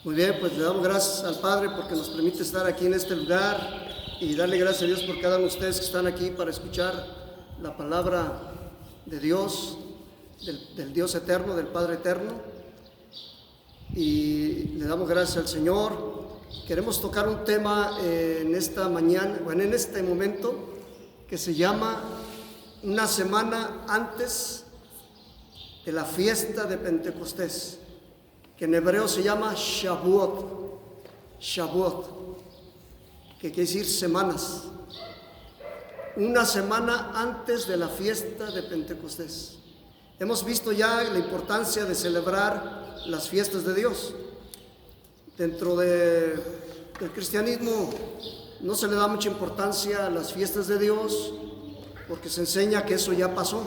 Muy bien, pues le damos gracias al Padre porque nos permite estar aquí en este lugar y darle gracias a Dios por cada uno de ustedes que están aquí para escuchar la palabra de Dios, del Dios eterno, del Padre eterno. Y le damos gracias al Señor. Queremos tocar un tema en esta mañana, bueno, en este momento, que se llama una semana antes de la fiesta de Pentecostés, que en hebreo se llama Shavuot, que quiere decir semanas. Una semana antes de la fiesta de Pentecostés. Hemos visto ya la importancia de celebrar las fiestas de Dios. Dentro del cristianismo no se le da mucha importancia a las fiestas de Dios porque se enseña que eso ya pasó,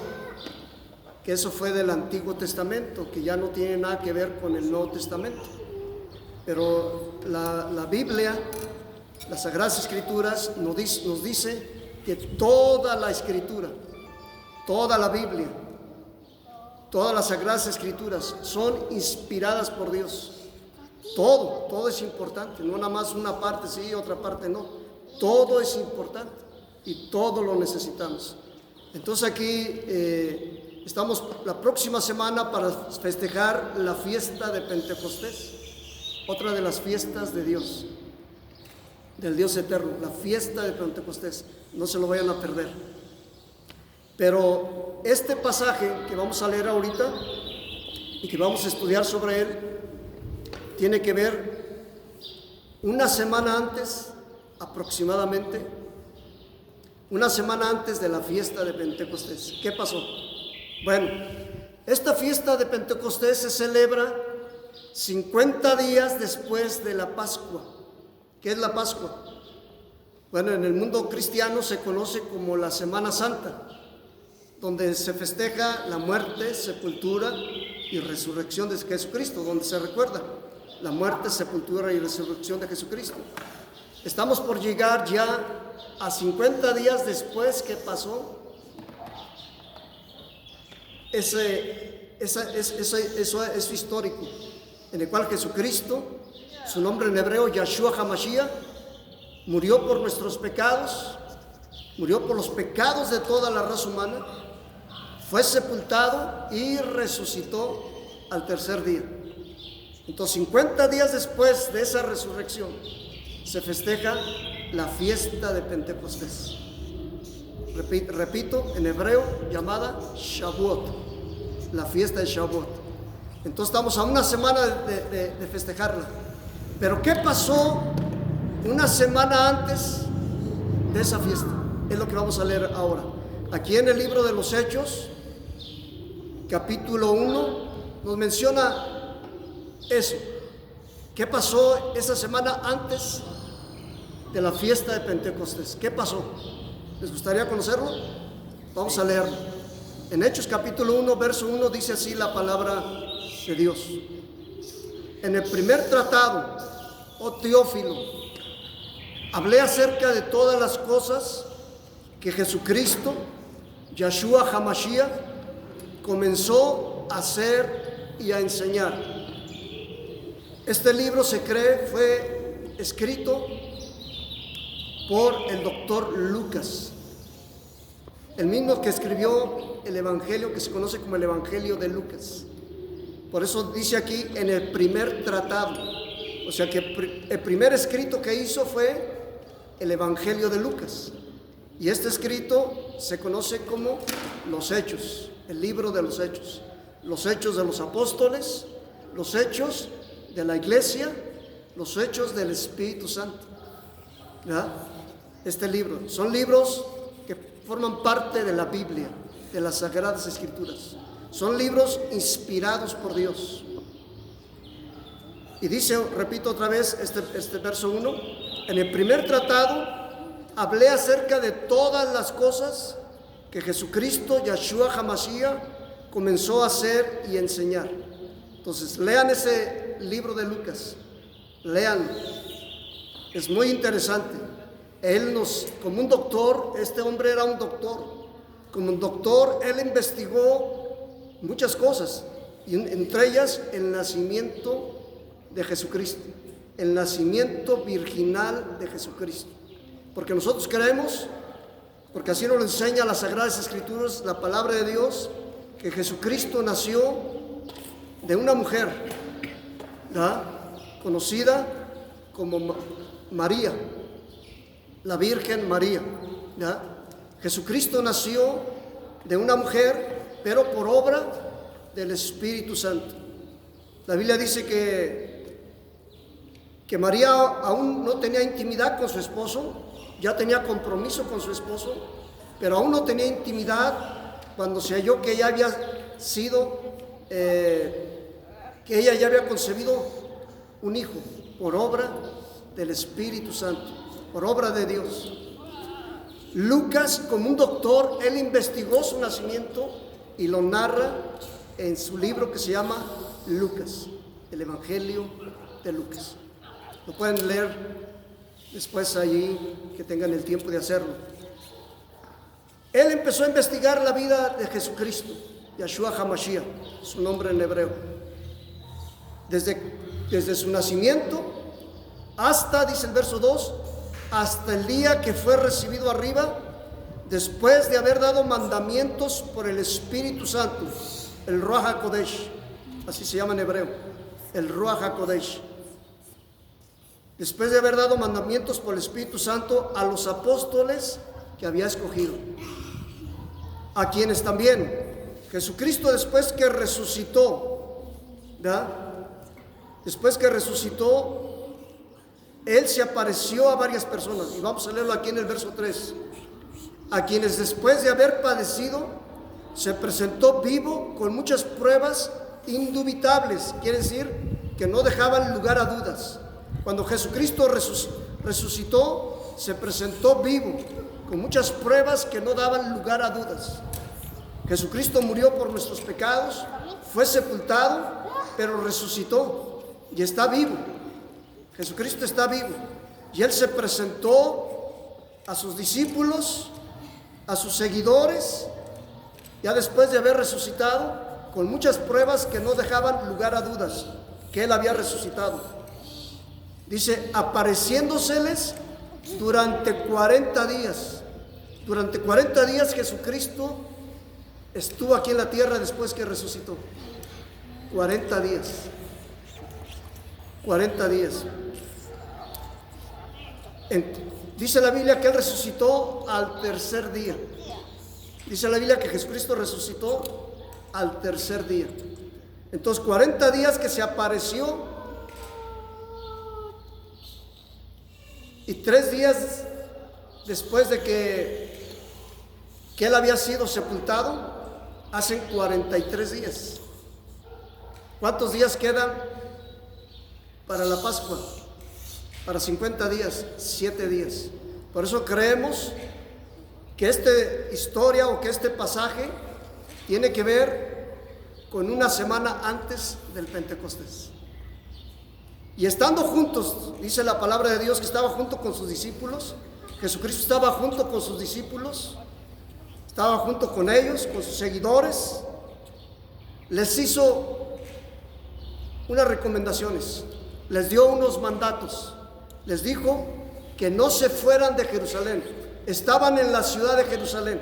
que eso fue del Antiguo Testamento, que ya no tiene nada que ver con el Nuevo Testamento. Pero la Biblia, las Sagradas Escrituras nos dice que toda la Escritura, toda la Biblia, todas las Sagradas Escrituras son inspiradas por Dios. Todo es importante, no nada más una parte sí, otra parte no. Todo es importante y todo lo necesitamos. Entonces aquí estamos la próxima semana para festejar la fiesta de Pentecostés, otra de las fiestas de Dios, del Dios eterno, la fiesta de Pentecostés. No se lo vayan a perder. Pero este pasaje que vamos a leer ahorita y que vamos a estudiar sobre él, tiene que ver una semana antes, aproximadamente, una semana antes de la fiesta de Pentecostés. ¿Qué pasó? Bueno, esta fiesta de Pentecostés se celebra 50 días después de la Pascua. ¿Qué es la Pascua? Bueno, en el mundo cristiano se conoce como la Semana Santa, donde se festeja la muerte, sepultura y resurrección de Jesucristo, donde se recuerda la muerte, sepultura y resurrección de Jesucristo. Estamos por llegar ya a 50 días después que pasó eso histórico, en el cual Jesucristo, su nombre en hebreo, Yahshua HaMashiach, murió por nuestros pecados, murió por los pecados de toda la raza humana, fue sepultado y resucitó al tercer día. Entonces, 50 días después de esa resurrección, se festeja la fiesta de Pentecostés. Repito, en hebreo, llamada Shavuot, la fiesta de Shavuot. Entonces, estamos a una semana de festejarla. Pero, ¿qué pasó una semana antes de esa fiesta? Es lo que vamos a leer ahora. Aquí en el libro de los Hechos, capítulo 1, nos menciona eso. ¿Qué pasó esa semana antes de la fiesta de Pentecostés? ¿Qué pasó? ¿Les gustaría conocerlo? Vamos a leerlo. En Hechos capítulo 1, verso 1 dice así la palabra de Dios. En el primer tratado, oh Teófilo, hablé acerca de todas las cosas que Jesucristo, Yahshua HaMashiach, comenzó a hacer y a enseñar. Este libro se cree fue escrito por el doctor Lucas, el mismo que escribió el evangelio que se conoce como el Evangelio de Lucas. Por eso dice aquí en el primer tratado, o sea que el primer escrito que hizo fue el Evangelio de Lucas. Y este escrito se conoce como los Hechos, el libro de los Hechos de los apóstoles, los Hechos de la iglesia, los Hechos del Espíritu Santo. ¿Verdad? Este libro, son libros que forman parte de la Biblia, de las Sagradas Escrituras. Son libros inspirados por Dios. Y dice, repito otra vez este verso 1, en el primer tratado hablé acerca de todas las cosas que Jesucristo, Yahshua HaMashiach, comenzó a hacer y enseñar. Entonces, lean ese libro de Lucas, leanlo, es muy interesante. Él como un doctor, este hombre era un doctor, como un doctor, él investigó muchas cosas, y entre ellas el nacimiento de Jesucristo, el nacimiento virginal de Jesucristo. Porque nosotros creemos, porque así nos lo enseña las Sagradas Escrituras, la palabra de Dios, que Jesucristo nació de una mujer, ¿verdad?, conocida como María, la Virgen María, ¿verdad? Jesucristo nació de una mujer, pero por obra del Espíritu Santo. La Biblia dice que María aún no tenía intimidad con su esposo, ya tenía compromiso con su esposo, pero aún no tenía intimidad cuando se halló que ella había sido, que ella ya había concebido un hijo por obra del Espíritu Santo, por obra de Dios. Lucas, como un doctor, él investigó su nacimiento y lo narra en su libro que se llama Lucas, el Evangelio de Lucas. Lo pueden leer después allí, que tengan el tiempo de hacerlo. Él empezó a investigar la vida de Jesucristo, Yahshua HaMashiach, su nombre en hebreo. Desde su nacimiento hasta, dice el verso 2, hasta el día que fue recibido arriba, después de haber dado mandamientos por el Espíritu Santo, el Ruach HaKodesh, así se llama en hebreo, el Ruach HaKodesh. Después de haber dado mandamientos por el Espíritu Santo a los apóstoles que había escogido, a quienes también Jesucristo, después que resucitó, ¿verdad?, después que resucitó, Él se apareció a varias personas, y vamos a leerlo aquí en el verso 3, a quienes después de haber padecido, se presentó vivo con muchas pruebas indubitables, quiere decir que no dejaban lugar a dudas. Cuando Jesucristo resucitó, se presentó vivo con muchas pruebas que no daban lugar a dudas. Jesucristo murió por nuestros pecados, fue sepultado, pero resucitó y está vivo. Jesucristo está vivo y Él se presentó a sus discípulos, a sus seguidores, ya después de haber resucitado, con muchas pruebas que no dejaban lugar a dudas que Él había resucitado. Dice, apareciéndoseles durante 40 días. Durante 40 días Jesucristo estuvo aquí en la tierra después que resucitó. 40 días. 40 días. Dice la Biblia que Él resucitó al tercer día. Dice la Biblia que Jesucristo resucitó al tercer día. Entonces 40 días que se apareció, y 3 días después de que Él había sido sepultado, hacen 43 días. ¿Cuántos días quedan para la Pascua? Para 50 días, 7 días. Por eso creemos que esta historia o que este pasaje tiene que ver con una semana antes del Pentecostés. Y estando juntos, dice la palabra de Dios que estaba junto con sus discípulos. Jesucristo estaba junto con sus discípulos, estaba junto con ellos, con sus seguidores. Les hizo unas recomendaciones, les dio unos mandatos, les dijo que no se fueran de Jerusalén. Estaban en la ciudad de Jerusalén,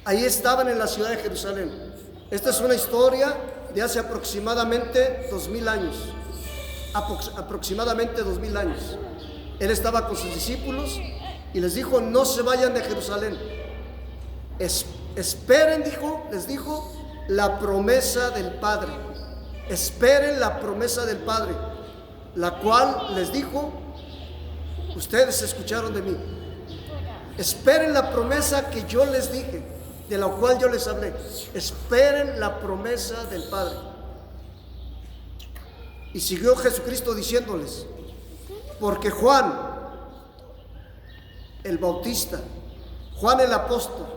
ahí estaban en la ciudad de Jerusalén. Esta es una historia de hace aproximadamente 2000 años. Aproximadamente 2000 años. Él estaba con sus discípulos y les dijo, no se vayan de Jerusalén. Esperen, les dijo, la promesa del Padre. Esperen la promesa del Padre, la cual les dijo, ustedes escucharon de mí. Esperen la promesa que yo les dije, de la cual yo les hablé. Esperen la promesa del Padre. Y siguió Jesucristo diciéndoles, porque Juan el Bautista, Juan el apóstol,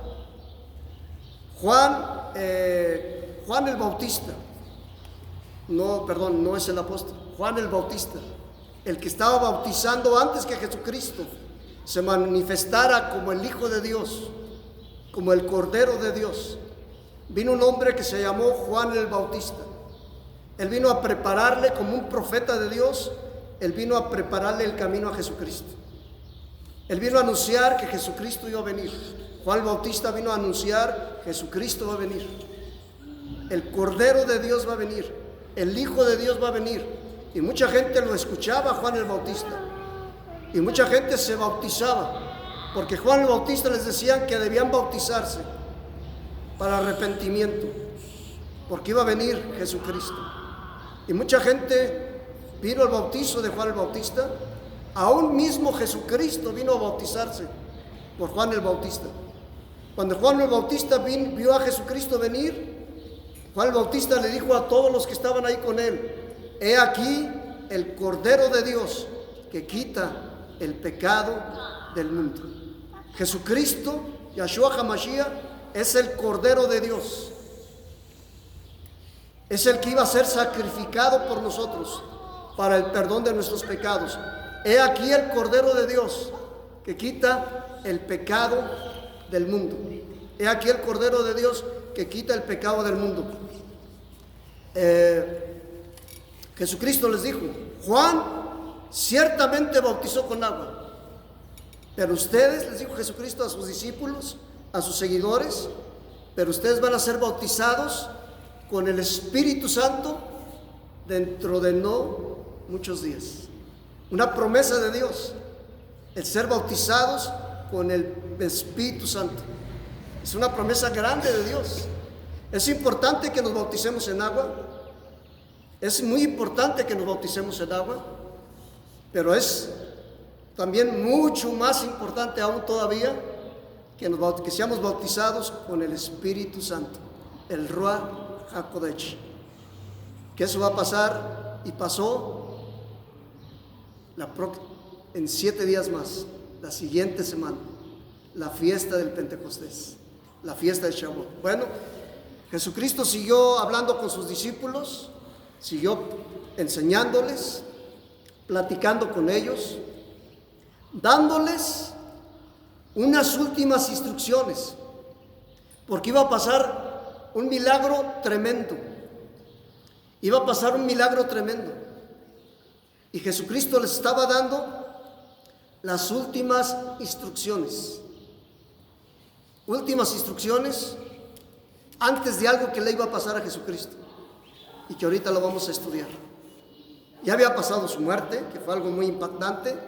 Juan el Bautista, no es el apóstol, Juan el Bautista, el que estaba bautizando antes que Jesucristo se manifestara como el Hijo de Dios, como el Cordero de Dios. Vino un hombre que se llamó Juan el Bautista. Él vino a prepararle como un profeta de Dios. Él vino a prepararle el camino a Jesucristo. Él vino a anunciar que Jesucristo iba a venir. Juan el Bautista vino a anunciar que Jesucristo va a venir. El Cordero de Dios va a venir. El Hijo de Dios va a venir. Y mucha gente lo escuchaba, Juan el Bautista. Y mucha gente se bautizaba, porque Juan el Bautista les decían que debían bautizarse para arrepentimiento, porque iba a venir Jesucristo. Y mucha gente vino al bautizo de Juan el Bautista. Aún mismo Jesucristo vino a bautizarse por Juan el Bautista. Cuando Juan el Bautista vio a Jesucristo venir, Juan el Bautista le dijo a todos los que estaban ahí con él: he aquí el Cordero de Dios que quita el pecado del mundo. Jesucristo, Yahshua HaMashiach, es el Cordero de Dios. Es el que iba a ser sacrificado por nosotros para el perdón de nuestros pecados. He aquí el Cordero de Dios que quita el pecado del mundo. He aquí el Cordero de Dios que quita el pecado del mundo. Jesucristo les dijo: Juan ciertamente bautizó con agua, pero ustedes, les dijo Jesucristo a sus discípulos, a sus seguidores, pero ustedes van a ser bautizados con el Espíritu Santo dentro de no muchos días. Una promesa de Dios, el ser bautizados con el Espíritu Santo. Es una promesa grande de Dios. Es importante que nos bauticemos en agua. Es muy importante que nos bauticemos en agua, pero es también mucho más importante aún todavía que seamos bautizados con el Espíritu Santo, el Ruach HaKodesh. Que eso va a pasar, y pasó en 7 días más, la siguiente semana, la fiesta del Pentecostés, la fiesta de Shavuot. Bueno, Jesucristo siguió hablando con sus discípulos, siguió enseñándoles, platicando con ellos, dándoles unas últimas instrucciones, porque iba a pasar un milagro tremendo. Iba a pasar un milagro tremendo. Y Jesucristo les estaba dando las últimas instrucciones. Últimas instrucciones antes de algo que le iba a pasar a Jesucristo, y que ahorita lo vamos a estudiar. Ya había pasado su muerte, que fue algo muy impactante.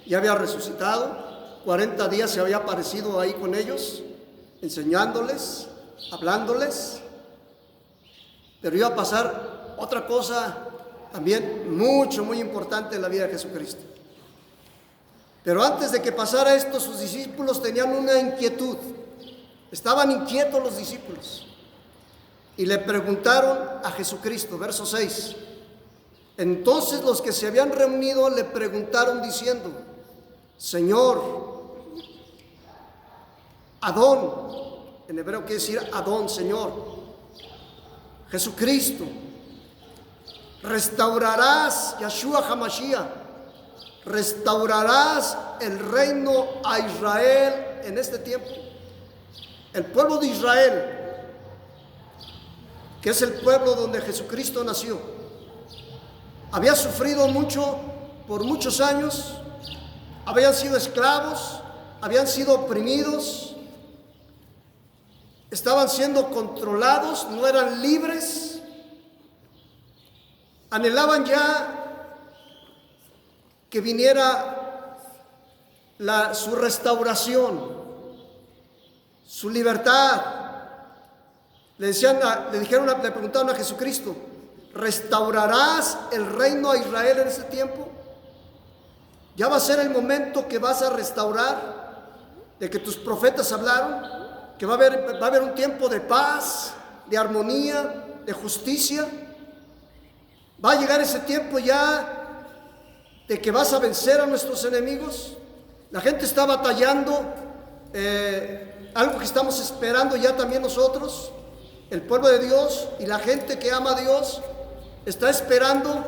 Ya había resucitado. 40 días se había aparecido ahí con ellos, enseñándoles, hablándoles. Pero iba a pasar otra cosa también muy importante en la vida de Jesucristo. Pero antes de que pasara esto, sus discípulos tenían una inquietud. Estaban inquietos los discípulos. Y le preguntaron a Jesucristo, verso 6. Entonces los que se habían reunido le preguntaron diciendo: Señor, Adón, en hebreo quiere decir Adón, Señor, Jesucristo, restaurarás, Yahshua HaMashiach, restaurarás el reino a Israel en este tiempo. El pueblo de Israel, que es el pueblo donde Jesucristo nació, había sufrido mucho por muchos años. Habían sido esclavos, habían sido oprimidos, estaban siendo controlados, no eran libres. Anhelaban ya que viniera su restauración, su libertad. Le preguntaron a Jesucristo: ¿restaurarás el reino a Israel en ese tiempo? Ya va a ser el momento que vas a restaurar, de que tus profetas hablaron, que va a haber un tiempo de paz, de armonía, de justicia. Va a llegar ese tiempo ya de que vas a vencer a nuestros enemigos. La gente está batallando, algo que estamos esperando ya también nosotros. El pueblo de Dios y la gente que ama a Dios está esperando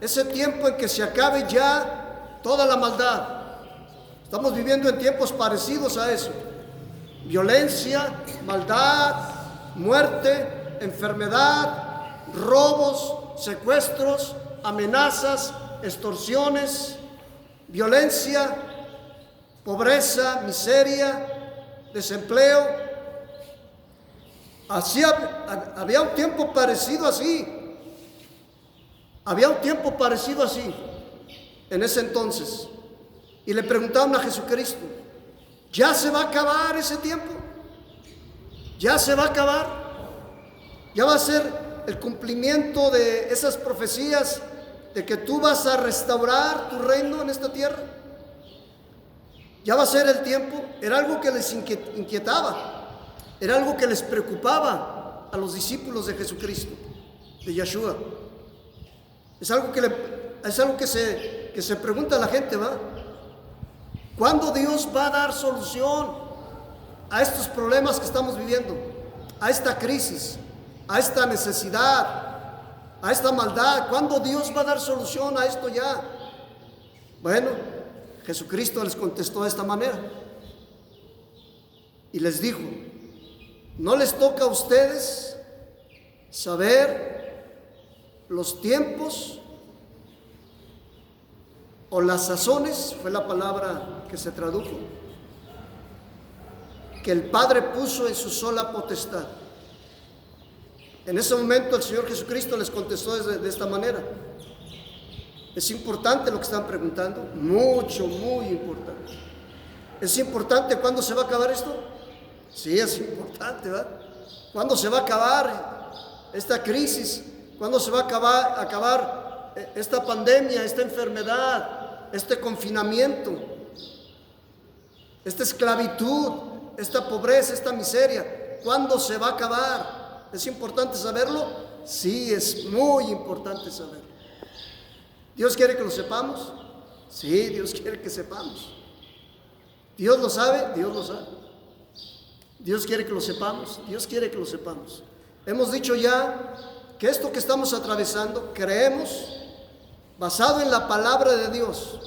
ese tiempo en que se acabe ya toda la maldad. Estamos viviendo en tiempos parecidos a eso. Violencia, maldad, muerte, enfermedad, robos, secuestros, amenazas, extorsiones, violencia, pobreza, miseria, desempleo. Así había un tiempo parecido así. Había un tiempo parecido así en ese entonces. Y le preguntaron a Jesucristo, ¿ya se va a acabar ese tiempo? ¿Ya se va a acabar? ¿Ya va a ser el cumplimiento de esas profecías de que tú vas a restaurar tu reino en esta tierra? ¿Ya va a ser el tiempo? Era algo que les inquietaba, era algo que les preocupaba a los discípulos de Jesucristo, de Yeshua. Es algo que se pregunta a la gente, ¿va? ¿Cuándo Dios va a dar solución a estos problemas que estamos viviendo? A esta crisis, a esta necesidad, a esta maldad. ¿Cuándo Dios va a dar solución a esto ya? Bueno, Jesucristo les contestó de esta manera y les dijo, no les toca a ustedes saber los tiempos o las sazones, fue la palabra que se tradujo, que el Padre puso en su sola potestad. En ese momento el Señor Jesucristo les contestó de esta manera. Es importante lo que están preguntando, mucho, muy importante. ¿Es importante cuándo se va a acabar esto? Sí, es importante, ¿verdad? ¿Cuándo se va a acabar esta crisis? ¿Cuándo se va a acabar esta pandemia, esta enfermedad, este confinamiento, esta esclavitud, esta pobreza, esta miseria? ¿Cuándo se va a acabar? ¿Es importante saberlo? Sí, es muy importante saberlo. ¿Dios quiere que lo sepamos? Sí, Dios quiere que sepamos. ¿Dios lo sabe? Dios lo sabe. ¿Dios quiere que lo sepamos? Dios quiere que lo sepamos. Hemos dicho ya que esto que estamos atravesando, creemos, basado en la palabra de Dios,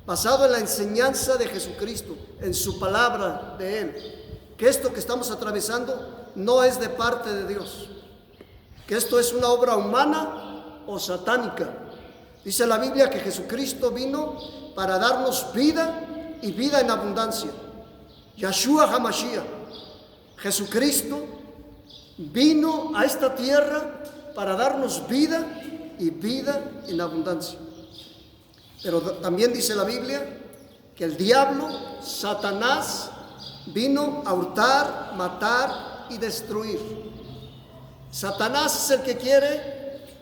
basado en la enseñanza de Jesucristo, en su palabra de Él, que esto que estamos atravesando no es de parte de Dios, que esto es una obra humana o satánica. Dice la Biblia que Jesucristo vino para darnos vida y vida en abundancia. Yeshua HaMashiach, Jesucristo, vino a esta tierra para darnos vida y vida en abundancia. Pero también dice la Biblia que el diablo, Satanás, vino a hurtar, matar y destruir. Satanás es el que quiere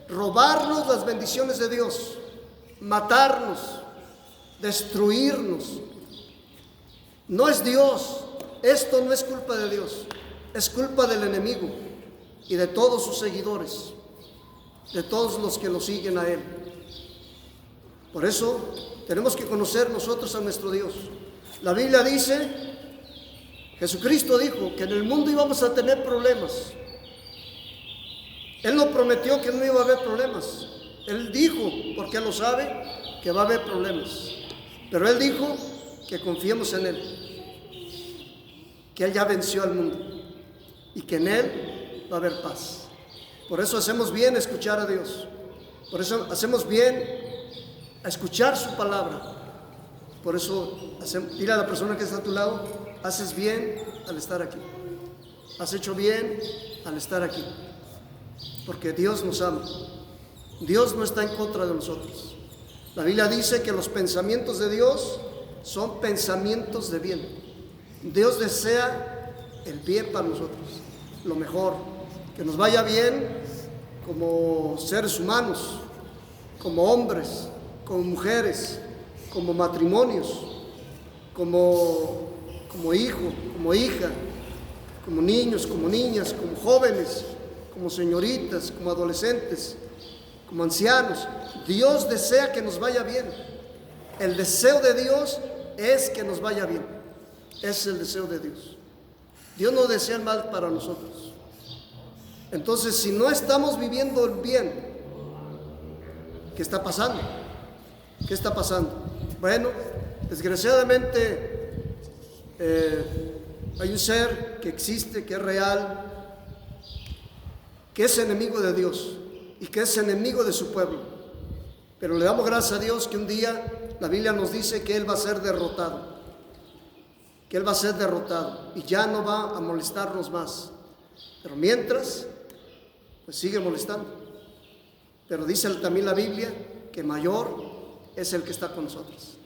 robarnos las bendiciones de Dios, matarnos, destruirnos. No es Dios, esto no es culpa de Dios, es culpa del enemigo y de todos sus seguidores, de todos los que lo siguen a él. Por eso tenemos que conocer nosotros a nuestro Dios. La Biblia dice, Jesucristo dijo que en el mundo íbamos a tener problemas. Él no prometió que no iba a haber problemas. Él dijo, porque Él lo sabe, que va a haber problemas. Pero Él dijo que confiemos en Él, que Él ya venció al mundo y que en Él va a haber paz. Por eso hacemos bien a escuchar a Dios. Por eso hacemos bien a escuchar su palabra. Por eso dile a la persona que está a tu lado, haces bien al estar aquí. Has hecho bien al estar aquí. Porque Dios nos ama. Dios no está en contra de nosotros. La Biblia dice que los pensamientos de Dios son pensamientos de bien. Dios desea el bien para nosotros, lo mejor, que nos vaya bien como seres humanos, como hombres, como mujeres, como matrimonios, como hijo, como hija, como niños, como niñas, como jóvenes, como señoritas, como adolescentes, como ancianos. Dios desea que nos vaya bien. El deseo de Dios es que nos vaya bien. Es el deseo de Dios. Dios no desea el mal para nosotros. Entonces, si no estamos viviendo el bien, ¿qué está pasando? ¿Qué está pasando? Bueno, desgraciadamente hay un ser que existe, que es real, que es enemigo de Dios. y que es enemigo de su pueblo. Pero le damos gracias a Dios que un día la Biblia nos dice que Él va a ser derrotado, que Él va a ser derrotado y ya no va a molestarnos más. Pero mientras, pues sigue molestando. Pero dice también la Biblia que mayor es el que está con nosotros.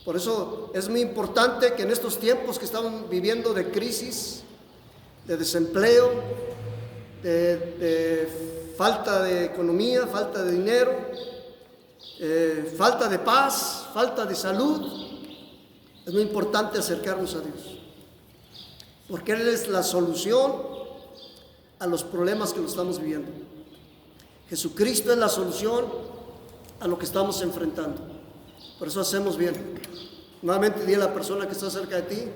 Por eso es muy importante que en estos tiempos que estamos viviendo de crisis, de desempleo, de falta de economía, falta de dinero, falta de paz, falta de salud, es muy importante acercarnos a Dios, porque Él es la solución a los problemas que nos estamos viviendo. Jesucristo es la solución a lo que estamos enfrentando. Por eso hacemos bien. Nuevamente dile a la persona que está cerca de ti: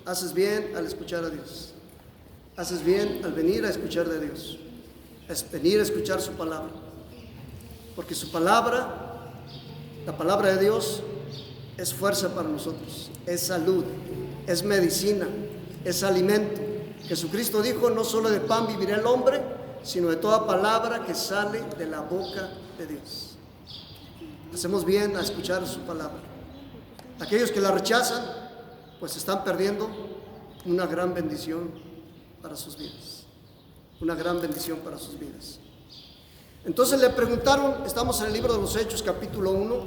haces bien al escuchar a Dios. Haces bien al venir a escuchar de Dios, es venir a escuchar su palabra, porque su palabra, la palabra de Dios, es fuerza para nosotros, es salud, es medicina, es alimento. Jesucristo dijo: no solo de pan vivirá el hombre, sino de toda palabra que sale de la boca de Dios. Hacemos bien a escuchar su palabra. Aquellos que la rechazan, pues están perdiendo una gran bendición para sus vidas, una gran bendición para sus vidas. Entonces le preguntaron, estamos en el libro de los Hechos, capítulo 1,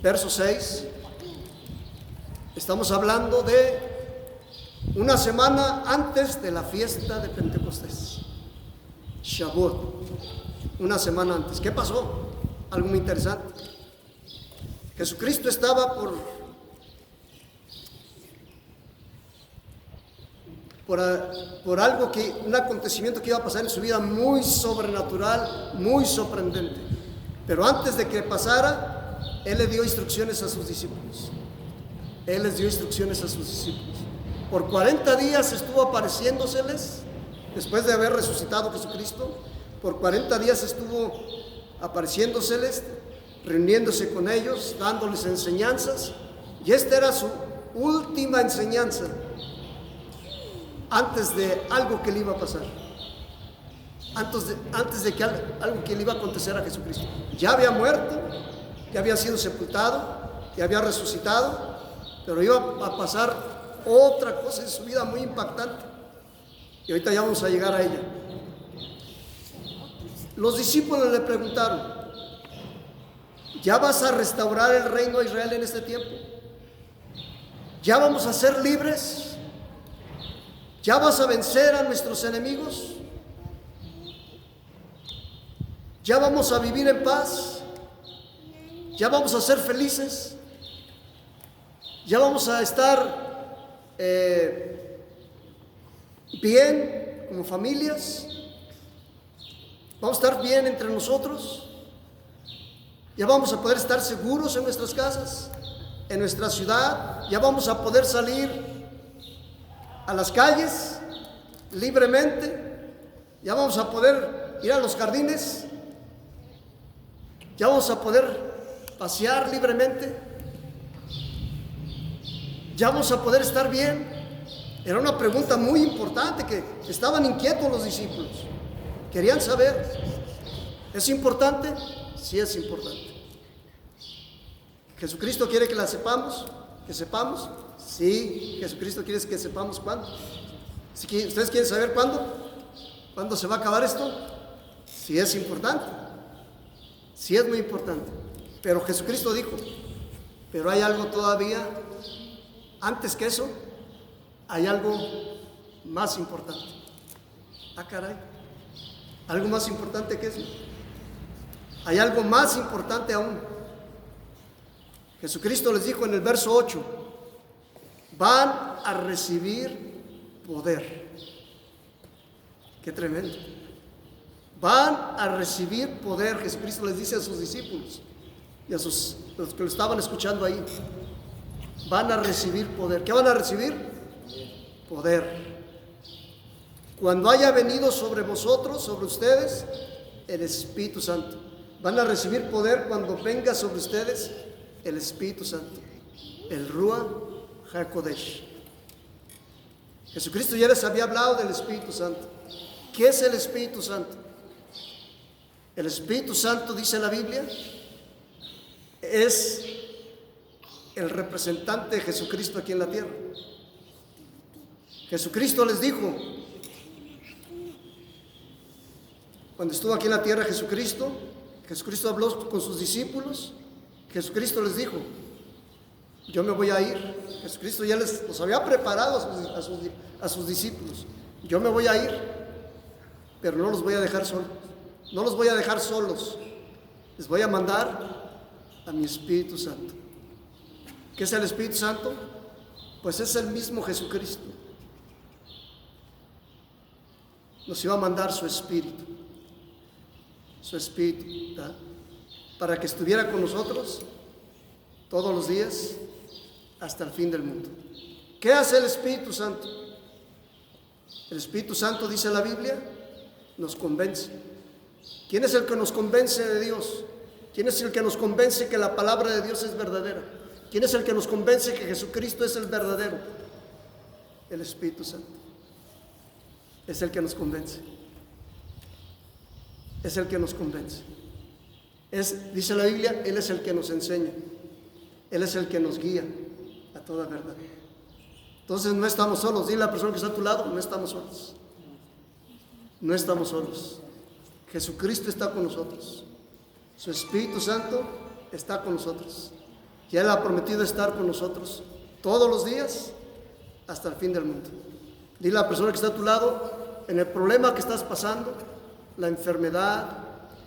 verso 6. Estamos hablando de una semana antes de la fiesta de Pentecostés, Shavuot, una semana antes. ¿Qué pasó? Algo muy interesante. Jesucristo estaba por algo un acontecimiento que iba a pasar en su vida muy sobrenatural, muy sorprendente. Pero antes de que pasara, Él le dio instrucciones a sus discípulos. Él les dio instrucciones a sus discípulos. Por 40 días estuvo apareciéndoseles, después de haber resucitado Jesucristo. Por 40 días estuvo apareciéndoseles, reuniéndose con ellos, dándoles enseñanzas. Y esta era su última enseñanza antes de algo que le iba a pasar, antes de que algo que le iba a acontecer a Jesucristo. Ya había muerto, ya había sido sepultado, ya había resucitado, pero iba a pasar otra cosa en su vida muy impactante, y ahorita ya vamos a llegar a ella. Los discípulos le preguntaron: ¿ya vas a restaurar el reino de Israel en este tiempo? ¿Ya vamos a ser libres? ¿Ya vas a vencer a nuestros enemigos? ¿Ya vamos a vivir en paz? ¿Ya vamos a ser felices? ¿Ya vamos a estar bien como familias? ¿Vamos a estar bien entre nosotros? ¿Ya vamos a poder estar seguros en nuestras casas, en nuestra ciudad? ¿Ya vamos a poder salir a las calles libremente? ¿Ya vamos a poder ir a los jardines? ¿Ya vamos a poder pasear libremente? ¿Ya vamos a poder estar bien? Era una pregunta muy importante, que estaban inquietos los discípulos. Querían saber. ¿Es importante? Sí, es importante. ¿Jesucristo quiere que la sepamos? ¿Que sepamos? Sí, Jesucristo quiere que sepamos cuándo. ¿Ustedes quieren saber cuándo? ¿Cuándo se va a acabar esto? Sí, es importante. Sí, es muy importante. Pero Jesucristo dijo: pero hay algo todavía antes que eso, hay algo más importante. Ah, caray, algo más importante que eso. Hay algo más importante aún. Jesucristo les dijo en el verso 8: van a recibir poder. Qué tremendo. Van a recibir poder. Jesucristo les dice a sus discípulos y a los que lo estaban escuchando ahí: van a recibir poder. ¿Qué van a recibir? Poder. Cuando haya venido sobre vosotros, sobre ustedes, el Espíritu Santo. Van a recibir poder cuando venga sobre ustedes el Espíritu Santo, el Ruach HaKodesh. Jesucristo ya les había hablado del Espíritu Santo. ¿Qué es el Espíritu Santo? El Espíritu Santo, dice la Biblia, es el representante de Jesucristo aquí en la tierra. Jesucristo les dijo, cuando estuvo aquí en la tierra Jesucristo habló con sus discípulos. Jesucristo les dijo, yo me voy a ir. Jesucristo ya los había preparado a sus discípulos. Yo me voy a ir, pero no los voy a dejar solos. No los voy a dejar solos. Les voy a mandar a mi Espíritu Santo. ¿Qué es el Espíritu Santo? Pues es el mismo Jesucristo. Nos iba a mandar su Espíritu, ¿verdad? Para que estuviera con nosotros todos los días hasta el fin del mundo. ¿Qué hace el Espíritu Santo? El Espíritu Santo, dice la Biblia, nos convence. ¿Quién es el que nos convence de Dios? ¿Quién es el que nos convence que la palabra de Dios es verdadera? ¿Quién es el que nos convence que Jesucristo es el verdadero? El Espíritu Santo. Es el que nos convence. Es el que nos convence. Dice la Biblia, Él es el que nos enseña. Él es el que nos guía a toda verdad. Entonces no estamos solos. Dile a la persona que está a tu lado, no estamos solos. No estamos solos. Jesucristo está con nosotros. Su Espíritu Santo está con nosotros. Y Él ha prometido estar con nosotros todos los días hasta el fin del mundo. Dile a la persona que está a tu lado, en el problema que estás pasando, la enfermedad,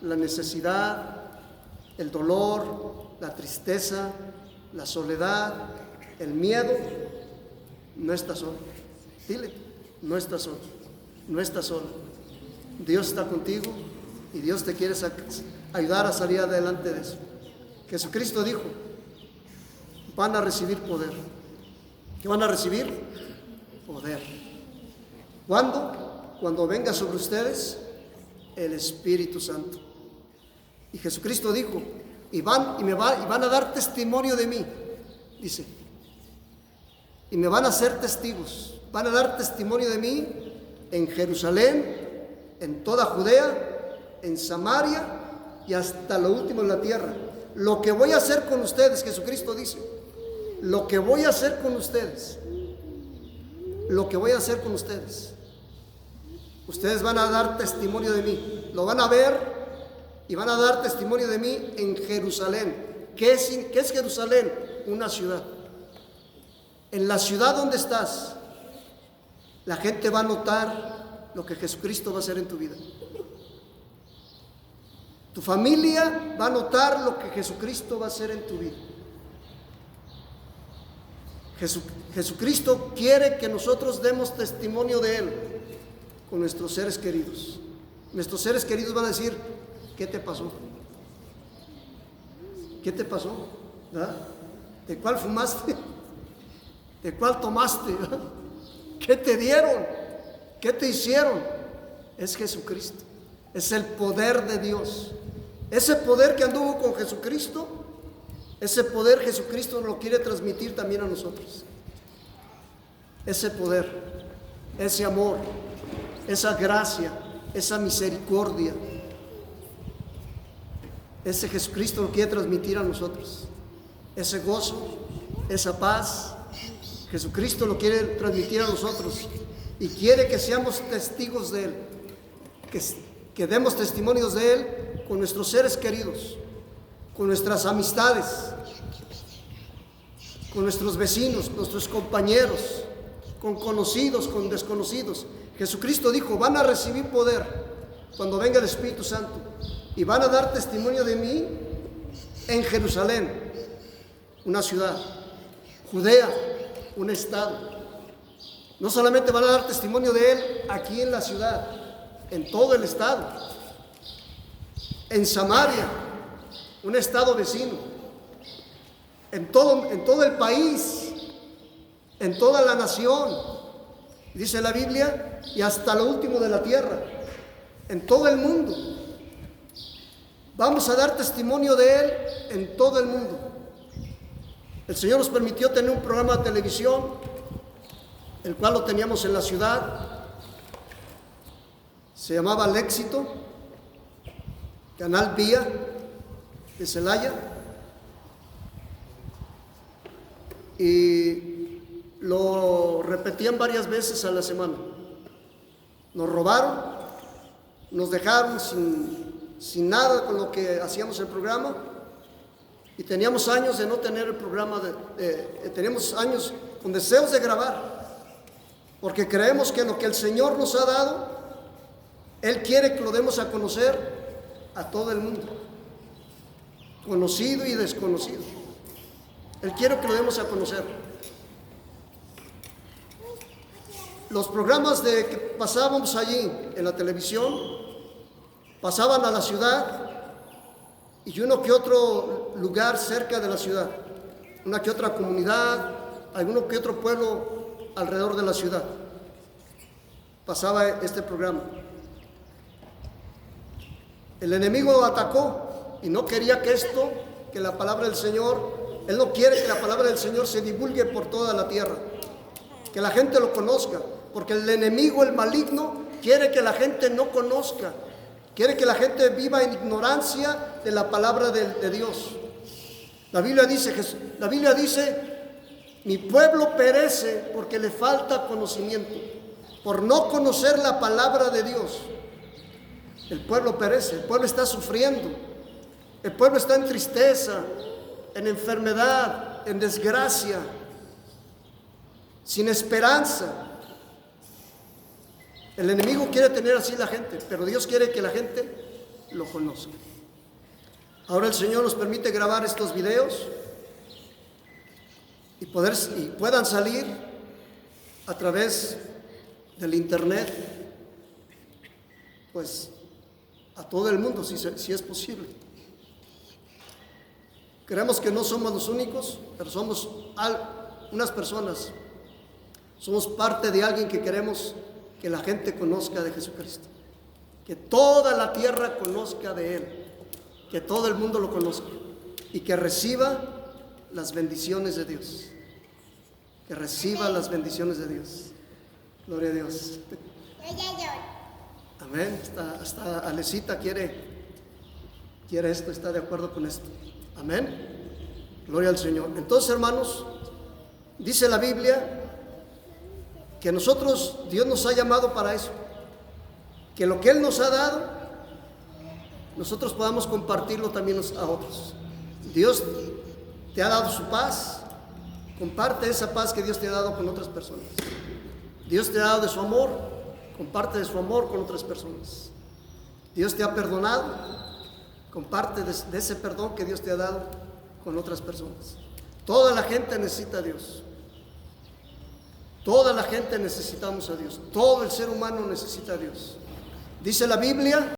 la necesidad, el dolor, la tristeza, la soledad, el miedo, no estás solo. Dile, no estás solo, no estás solo. Dios está contigo y Dios te quiere ayudar a salir adelante de eso. Jesucristo dijo, van a recibir poder. ¿Qué van a recibir? Poder. ¿Cuándo? Cuando venga sobre ustedes el Espíritu Santo. Y Jesucristo dijo, y van a dar testimonio de mí, dice, y me van a ser testigos, van a dar testimonio de mí en Jerusalén, en toda Judea, en Samaria y hasta lo último de la tierra. Lo que voy a hacer con ustedes, Jesucristo dice, lo que voy a hacer con ustedes, lo que voy a hacer con ustedes, ustedes van a dar testimonio de mí, lo van a ver y van a dar testimonio de mí en Jerusalén. ¿Qué es Jerusalén? Una ciudad. En la ciudad donde estás, la gente va a notar lo que Jesucristo va a hacer en tu vida. Tu familia va a notar lo que Jesucristo va a hacer en tu vida. Jesucristo quiere que nosotros demos testimonio de Él con nuestros seres queridos. Nuestros seres queridos van a decir, ¿qué te pasó? ¿Qué te pasó? ¿Verdad? ¿De cuál fumaste? ¿De cuál tomaste? ¿Verdad? ¿Qué te dieron? ¿Qué te hicieron? Es Jesucristo. Es el poder de Dios. Ese poder que anduvo con Jesucristo, ese poder Jesucristo lo quiere transmitir también a nosotros. Ese poder, ese amor, esa gracia, esa misericordia, ese Jesucristo lo quiere transmitir a nosotros. Ese gozo, esa paz, Jesucristo lo quiere transmitir a nosotros y quiere que seamos testigos de Él, que demos testimonios de Él con nuestros seres queridos, con nuestras amistades, con nuestros vecinos, nuestros compañeros, con conocidos, con desconocidos. Jesucristo dijo, van a recibir poder cuando venga el Espíritu Santo y van a dar testimonio de mí en Jerusalén, una ciudad, Judea, un estado. No solamente van a dar testimonio de Él aquí en la ciudad, en todo el estado, en Samaria, un estado vecino, en todo el país, en toda la nación, dice la Biblia, y hasta lo último de la tierra, en todo el mundo. Vamos a dar testimonio de Él en todo el mundo. El Señor nos permitió tener un programa de televisión, el cual lo teníamos en la ciudad, se llamaba El Éxito, Canal Vía de Celaya, y lo repetían varias veces a la semana. Nos robaron, nos dejaron sin nada con lo que hacíamos el programa, y teníamos años de no tener el programa, teníamos años con deseos de grabar, porque creemos que lo que el Señor nos ha dado, Él quiere que lo demos a conocer a todo el mundo, conocido y desconocido. Él quiere que lo demos a conocer. Los programas que pasábamos allí en la televisión pasaban a la ciudad y uno que otro lugar cerca de la ciudad, una que otra comunidad, alguno que otro pueblo alrededor de la ciudad. Pasaba este programa. El enemigo atacó y no quería que la palabra del Señor, Él no quiere que la palabra del Señor se divulgue por toda la tierra, que la gente lo conozca, porque el enemigo, el maligno, quiere que la gente no conozca, quiere que la gente viva en ignorancia de la palabra de Dios. La Biblia dice, mi pueblo perece porque le falta conocimiento, por no conocer la palabra de Dios. El pueblo perece, el pueblo está sufriendo, el pueblo está en tristeza, en enfermedad, en desgracia, sin esperanza. El enemigo quiere tener así la gente, pero Dios quiere que la gente lo conozca. Ahora el Señor nos permite grabar estos videos y puedan salir a través del internet, pues a todo el mundo, si es posible. Creemos que no somos los únicos, pero somos unas personas. Somos parte de alguien que queremos que la gente conozca de Jesucristo, que toda la tierra conozca de Él, que todo el mundo lo conozca y que reciba las bendiciones de Dios, que reciba las bendiciones de Dios. Gloria a Dios. Amén. Hasta Alecita quiere esto, está de acuerdo con esto. Amén. Gloria al Señor. Entonces, hermanos, dice la Biblia que Dios nos ha llamado para eso, que lo que Él nos ha dado, nosotros podamos compartirlo también a otros. Dios te ha dado su paz, comparte esa paz que Dios te ha dado con otras personas. Dios te ha dado de su amor, comparte de su amor con otras personas. Dios te ha perdonado, comparte de ese perdón que Dios te ha dado con otras personas. Toda la gente necesita a Dios. Toda la gente necesitamos a Dios. Todo el ser humano necesita a Dios. Dice la Biblia